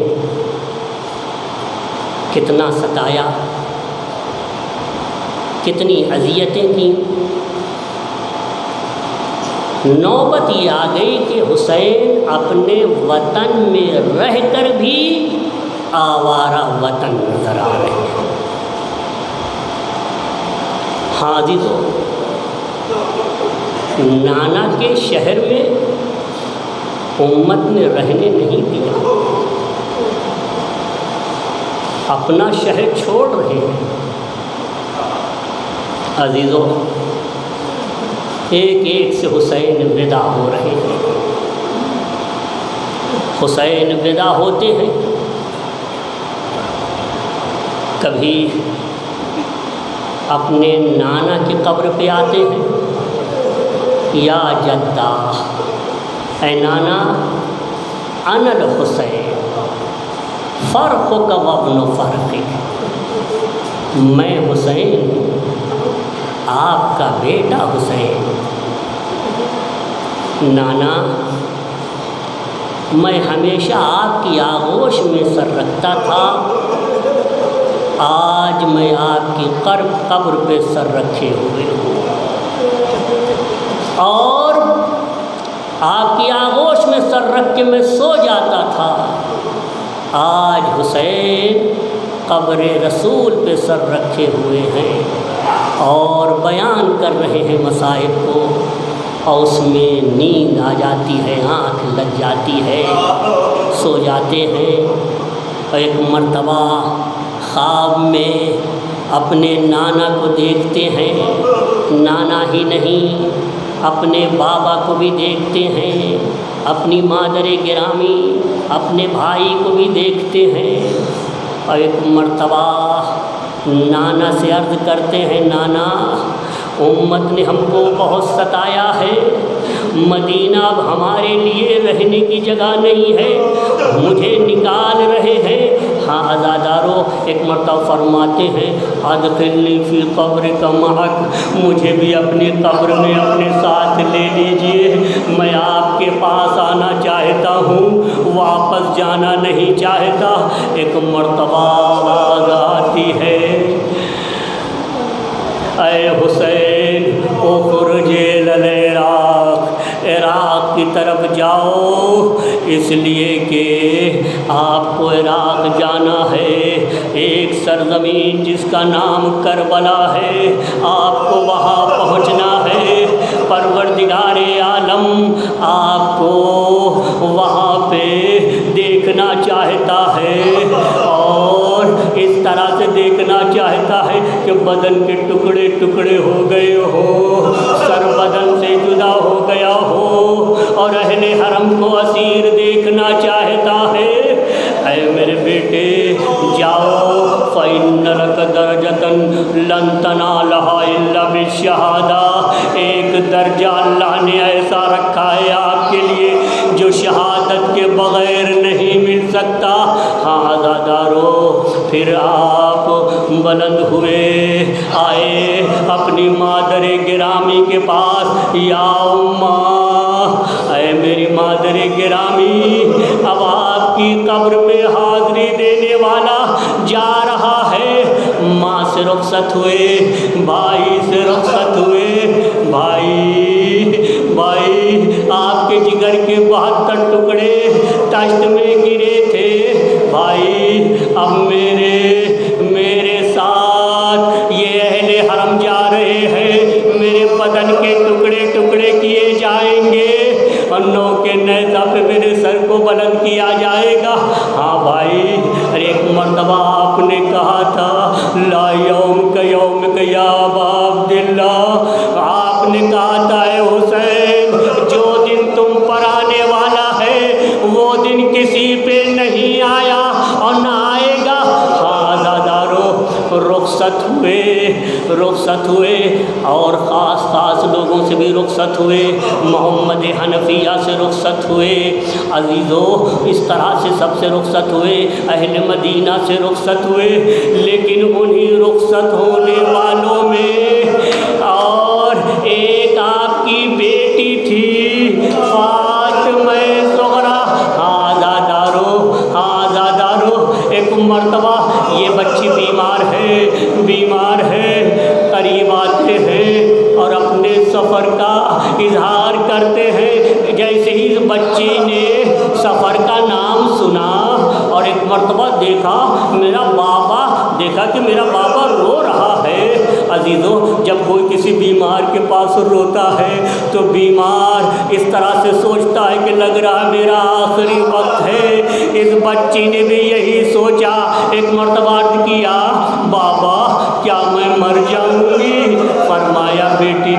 کتنا ستایا، کتنی اذیتیں کیں۔ نوبت یہ آ گئی کہ حسین اپنے وطن میں رہ کر بھی آوارہ وطن نظر آ رہے ہیں۔ عزیزو، نانا کے شہر میں امت نے رہنے نہیں دیا، اپنا شہر چھوڑ رہے ہیں۔ عزیزو، ایک ایک سے حسین ودا ہو رہے ہیں۔ حسین ودا ہوتے ہیں، کبھی اپنے نانا کی قبر پہ آتے ہیں، یا جدہ اے نانا انا الحسین فرقک وابن فرقک، میں حسین ہوں، آپ کا بیٹا حسین۔ نانا، میں ہمیشہ آپ کی آغوش میں سر رکھتا تھا، آج میں آپ کی قبر پہ سر رکھے ہوئے ہوں، اور آپ کی آغوش میں سر رکھ کے میں سو جاتا تھا، آج حسین قبر رسول پہ سر رکھے ہوئے ہیں اور بیان کر رہے ہیں مسائب کو، اور اس میں نیند آ جاتی ہے، آنکھ لگ جاتی ہے، سو جاتے ہیں۔ اور ایک مرتبہ خواب میں اپنے نانا کو دیکھتے ہیں، نانا ہی نہیں اپنے بابا کو بھی دیکھتے ہیں، اپنی مادر گرامی اپنے بھائی کو بھی دیکھتے ہیں، اور ایک مرتبہ نانا سے عرض کرتے ہیں، نانا امت نے ہم کو بہت ستایا ہے، مدینہ اب ہمارے لیے رہنے کی جگہ نہیں ہے، مجھے نکال رہے ہیں۔ ہاں عزادارو، ایک مرتبہ فرماتے ہیں، ادخلنی فی قبرک معک، مجھے بھی اپنی قبر میں اپنے ساتھ لے لیجئے، میں آپ کے پاس آنا چاہتا ہوں، واپس جانا نہیں چاہتا۔ ایک مرتبہ آواز آتی ہے، اے حسین اخرج الی العراق، عراق کی طرف جاؤ، اس لیے کہ آپ کو عراق جانا ہے، ایک سرزمین جس کا نام کربلا ہے، آپ کو وہاں پہنچنا ہے، پروردگار عالم آپ کو وہاں پہ دیکھنا چاہتا ہے، اور اس طرح سے دیکھنا چاہتا ہے کہ بدن کے ٹکڑے ٹکڑے ہو گئے ہو، سر بدن سے جدا ہو گیا ہو، اور اہل حرم کو اسیر دیکھنا چاہتا ہے۔ اے میرے بیٹے جاؤ، فَإِنَّ لَكَ دَرَجَةً لَن تَنَالَهَا إِلَّا بِالشَّهَادَةِ، ایک درجہ اللہ نے ایسا رکھا ہے آپ کے لیے جو شہادت کے بغیر نہیں مل سکتا۔ ہاں عزادارو، پھر آپ بلند ہوئے، آئے اپنی مادر گرامی کے پاس، یا اماں، اے میری مادر گرامی، اب آپ کی قبر پہ حاضری دینے والا جا رہا ہے۔ ماں سے رخصت ہوئے، بھائی سے رخصت ہوئے، بھائی آپ کے جگر کے 72 ٹکڑے تشت میں گرے تھے، بھائی اب میرے ساتھ یہ اہل حرم جا رہے ہیں، میرے بدن کے ٹکڑے ٹکڑے کیے جائیں گے، اور نو کے نیزہ پہ میرے سر کو بلند کیا جائے گا۔ ہاں بھائی، ایک مرتبہ آپ نے کہا تھا، لا یوم کا یوم کا یا ابا عبداللہ، آپ نے کہا تھا اے حسین، جو دن تم پر آنے والا ہے وہ دن کسی پہ نہیں آیا اور نہ آئے گا۔ ہاں عزادارو، رخصت ہوئے اور خاص لوگوں سے بھی رخصت ہوئے، محمد حنفیہ سے رخصت ہوئے، عزیزو اس طرح سے سب سے رخصت ہوئے، اہل مدینہ سے رخصت ہوئے، لیکن انہی رخصت ہونے والوں میں اور ایک آپ کی بیٹی تھی فاطمہ صغریٰ۔ ہاں عزادارو، دیکھا کہ میرا بابا رو رہا ہے۔ عزیزوں، جب کوئی کسی بیمار کے پاس روتا ہے تو بیمار اس طرح سے سوچتا ہے کہ لگ رہا میرا آخری وقت ہے۔ اس بچی نے بھی یہی سوچا، ایک مرتبہ عرض کیا بابا کیا میں مر جاؤں گی؟ فرمایا بیٹی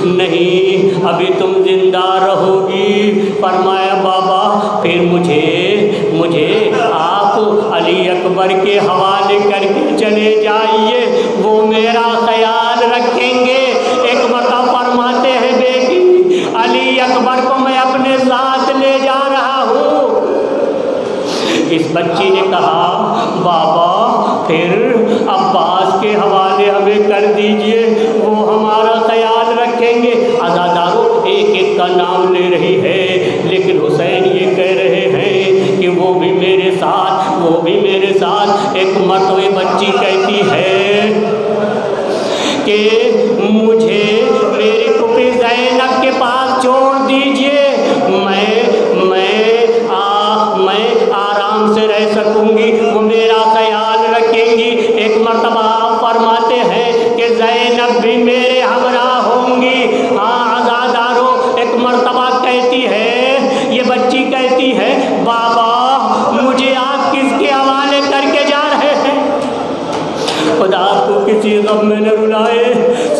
نہیں، ابھی تم زندہ رہو گی۔ فرمایا بابا پھر مجھے آپ علی اکبر کے حوالے کر کے چلے جائیے، وہ میرا خیال رکھیں گے۔ ایک مرتبہ فرماتے ہیں بیٹی علی اکبر کو میں اپنے ساتھ لے جا رہا ہوں۔ اس بچی نے کہا بابا پھر عباس کے حوالے ہمیں کر دیجئے، وہ ہمارا خیال رکھیں گے۔ عزادارو ایک ایک کا نام لے رہی ہے، لیکن حسین یہ کہہ رہے ہیں کہ وہ بھی میرے ساتھ۔ ایک مرتبہ بچی کہتی ہے کہ مجھے میری پھوپھی زینب کے پاس چھوڑ دیجئے، میں آرام سے رہ سکوں گی، وہ میرا خیال رکھیں گی۔ ایک مرتبہ آپ فرماتے ہیں کہ زینب بھی میرے ہمراہ ہوں گی۔ ہاں عزادارو ایک مرتبہ کہتی ہے، یہ بچی کہتی ہے بابا مجھے آپ کس کے حوالے کر کے جا رہے ہیں؟ خدا کو کسی غم میں نہ رلائے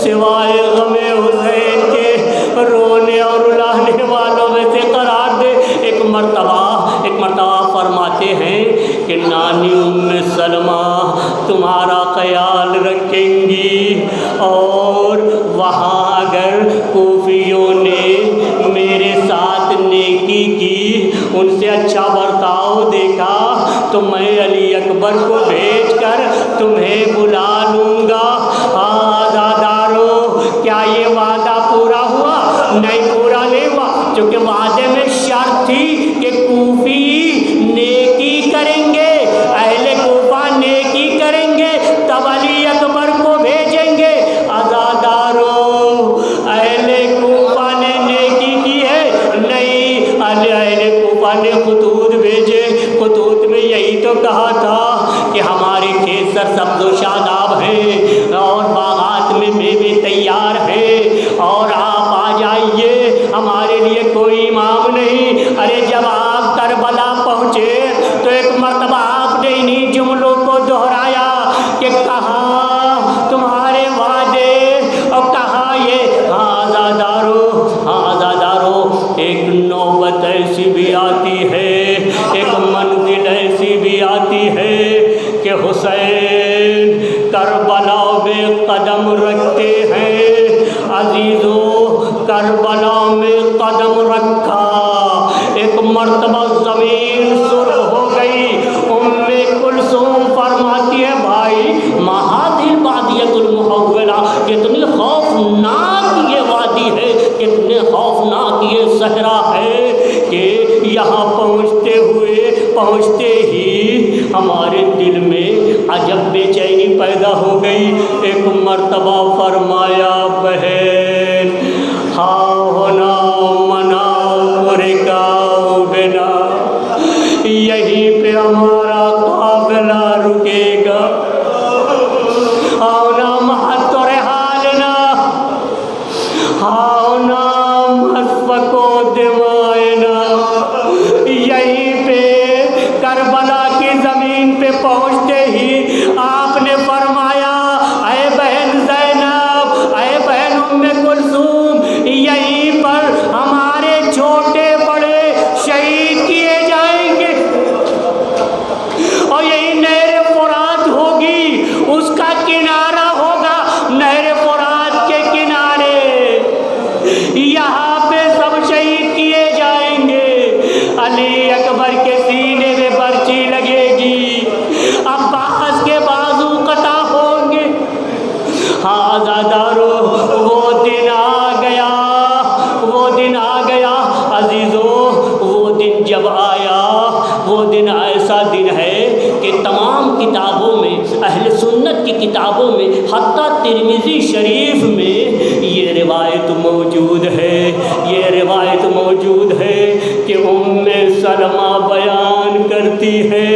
سوائے غم حسین کے، رونے اور رلانے والوں میں سے قرار دے۔ ایک مرتبہ فرماتے ہیں کہ نانی ام سلمہ تمہارا خیال رکھیں گی، اور وہاں اگر کوفیوں نے میرے ساتھ نیکی کی، ان سے اچھا برتاؤ دیکھا تو میں علی اکبر کو بھیج کر تمہیں بلا لوں گا۔ آزادارو کیا یہ وعدہ پورا ہوا؟ نہیں، پورا نہیں ہوا، کیونکہ وعدے میں شرط تھی کہ کوفی نیکی کریں گے، اہل کوفہ نیکی کریں گے تب علی اکبر کو بھیجیں گے۔ عزادارو اہل کوفہ نے نیکی کی ہے؟ نہیں، اہل کوفہ نے خطوط بھیجے، خطوط میں یہی تو کہا تھا کہ ہمارے کھیت سرسبز و شاداب ہیں اور باغات میں میوے تیار ہیں، اور آپ آ جائیے، ہمارے لیے کوئی امام نہیں۔ ارے جب آپ کربلا پہنچے تو ایک مرتبہ آپ نے انہی جملوں کو دہرایا کہ کہاں تمہارے وعدے اور کہاں یہ۔ ہاں عزادارو ایک نوبت ایسی بھی آتی ہے، ایک منزل ایسی بھی آتی ہے کہ حسین کربلا میں قدم رکھتے ہیں۔ عزیزو کربلا میں قدم رکھا، ایک مرتبہ زمین سرخ ہو گئی۔ ام کلثوم فرماتی ہے بھائی مہادل بادیۃ المحولہ، کتنی خوفناک یہ وادی ہے، کتنے خوفناک یہ صحرا ہے کہ یہاں پہنچتے ہی ہمارے دل میں عجب بے چینی پیدا ہو گئی۔ ایک مرتبہ فرمایا بہن ہونا مناؤ رکاؤ بنا، یہیں پہ ہمارا قافلہ رکے گا، ہونا محتر حالنا، ہونا مسفک و دمائنا۔ یہیں پہ کربلا کی زمین پہ پہنچتے ہی آپ نے فرمایا اے بہن زینب، اے بہن ام کلثوم، یہیں پر ہمارے چھوٹے بڑے شہید کیے جائیں گے، اور یہی نہر فرات ہوگی، اس کا کنارہ ہوگا نہر فرات کے کنارے، یہاں پہ سب شہید کیے جائیں گے۔ علی اکبر کے سینے میں برچی لگے گی، عباس کے بازو قطع ہوں گے۔ ہاں عزادارو وہ دن آ گیا عزیزو، وہ دن جب آیا، وہ دن ایسا دن ہے کہ تمام کتابوں میں، اہل سنت کی کتابوں میں، حتیٰ ترمذی شریف میں یہ روایت موجود ہے کہ ام سلمہ بیان کرتی ہے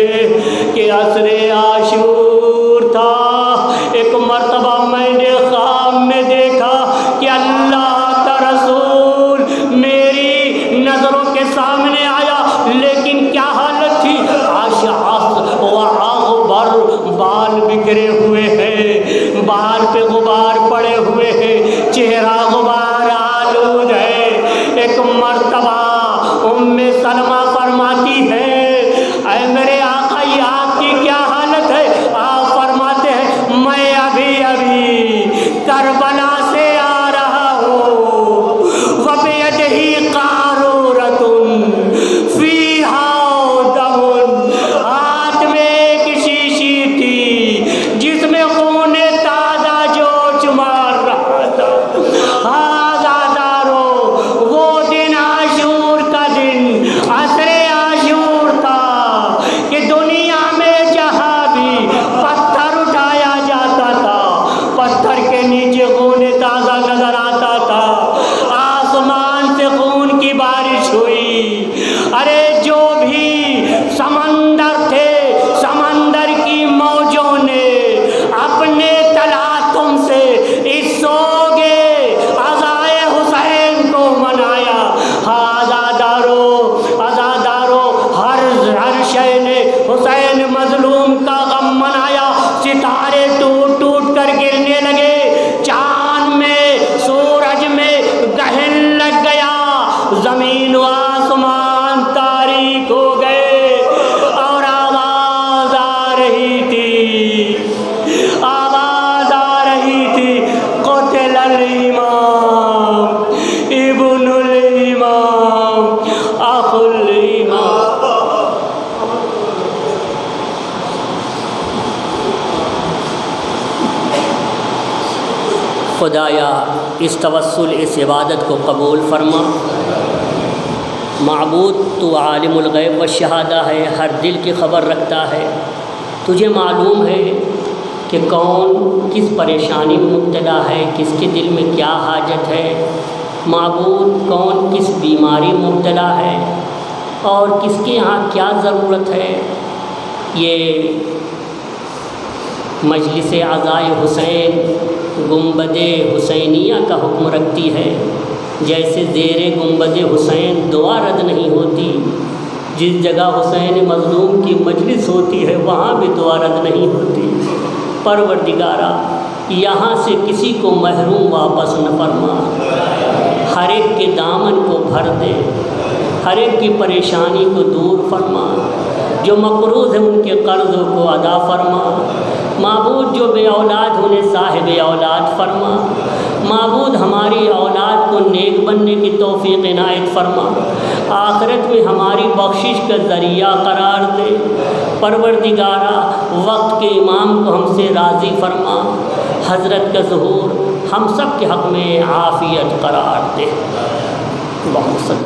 اے میرے آقا یہ آپ کی کیا حالت ہے؟ آپ فرماتے ہیں میں ابھی ابھی کربلا سے آ رہا ہوں، وَبِيَدِهِ قَارُورَةٌ فِيهَا دَمٌ، ہاتھ میں ایک شیشی تھی جس میں خون تازہ جوش مار رہا تھا۔ آزادارو وہ دن عاشور کا دن عصر عاشور تھا کہ دنیا میں جہاں بھی پتھر اٹھایا جاتا تھا پتھر کے نیچے خون تازہ نظر آتا تھا، آسمان سے خون کی بارش ہوئی۔ ارے جو بھی سمندر تھے سمندر کی موجوں نے اپنے تلاطم سے اس سوگے عزائے حسین کو منایا۔ آزادارو ہر شے نے حسین مظلوم کا غم منایا۔ ستارے ٹوٹ ٹوٹ کر گرنے لگے، چاند میں سورج میں گہن لگ گیا، زمین و آسمان تاریک ہو گئے، اور آواز آ رہی تھی قتل الامام ابن الامام اخ الامام۔ خدایا اس توسل اس عبادت کو قبول فرما۔ معبود تو عالم الغیب و شہادہ ہے، ہر دل کی خبر رکھتا ہے، تجھے معلوم ہے کہ کون کس پریشانی میں مبتلا ہے، کس کے دل میں کیا حاجت ہے۔ معبود کون کس بیماری میں مبتلا ہے اور کس کے یہاں کیا ضرورت ہے۔ یہ مجلس عزائے حسین گنبد حسینیہ کا حکم رکھتی ہے۔ جیسے زیر گنبد حسین دعا رد نہیں ہوتی، جس جگہ حسین مظلوم کی مجلس ہوتی ہے وہاں بھی دعا رد نہیں ہوتی۔ پروردگارا یہاں سے کسی کو محروم واپس نہ فرما، ہر ایک کے دامن کو بھر دے، ہر ایک کی پریشانی کو دور فرما، جو مقروض ہیں ان کے قرضوں کو ادا فرما۔ معبود جو بے اولاد ہونے صاحب اولاد فرما۔ معبود ہماری اولاد کو نیک بننے کی توفیق عنایت فرما، آخرت میں ہماری بخشش کا ذریعہ قرار دے۔ پروردگارا وقت کے امام کو ہم سے راضی فرما، حضرت کا ظہور ہم سب کے حق میں عافیت قرار دے۔ اللہم صل